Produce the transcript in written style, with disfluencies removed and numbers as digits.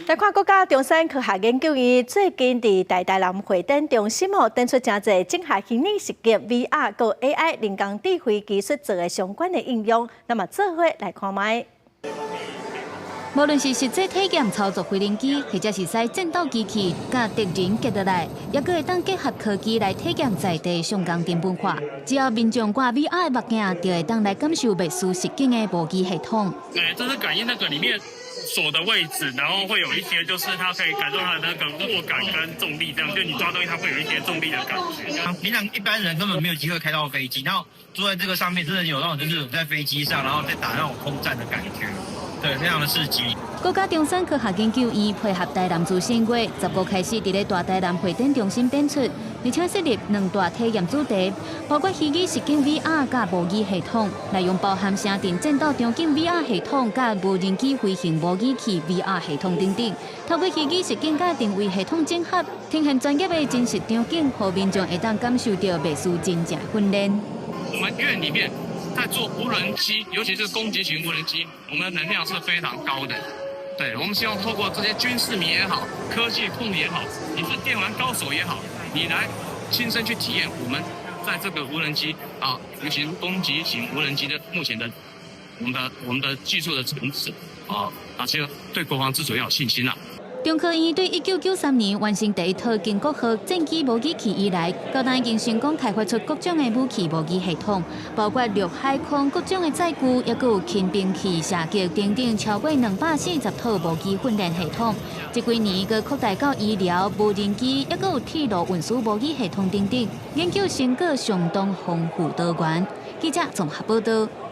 来看国家中山科学研究院最近伫台南会展中心展出真侪整合虚拟实境 VR 和 AI 人工智慧技术做的相关的应用，那么做伙来看卖。 无论是实际体验操作飞行机，或者是使战斗机器甲敌人结落来，也阁会当结合科技来体验在地上工丁文化。只要民众挂 VR 的目镜，就会当来感受美术实景的模拟系统。这是感应那个里面锁的位置，然后会有一些就是它可以感受它的那个握感跟重力，这样就你抓东西它会有一些重力的感觉。平常一般人根本没有机会开到飞机，然后坐在这个上面，真的有那种就是在飞机上，然后再打那种空战的感觉。 对，非常的刺激。国家中山科学研究院配合台南资讯月，10月开始伫咧大台南会展中心展出，而且设立2大体验主题，包括虚拟实境 VR 甲模拟系统，内容包含城镇战斗场景 VR 系统、甲无人机飞行模拟器 VR 系统等等。透过虚拟实境甲定位系统整合，呈现专业的真实场景，让民众会当感受到美术真正训练。我们院里面。 在做无人机，尤其是攻击型无人机，我们的能量是非常高的。对，我们希望透过这些军事迷也好，科技控也好，你是电玩高手也好，你来亲身去体验我们在这个无人机尤其是攻击型无人机的目前的我们的技术的层次其实对国防自主要有信心啦。 中科院对1993年完成第一套建国号战机模拟器以来，高达已经成功开发出各种的武器模拟系统，包括陆海空各种的载具，也有轻兵器、射击等等超过240套模拟训练系统。这几年佮扩大到医疗、无人机，也有铁路运输模拟系统等等，研究成果相当丰富多元。记者综合报道。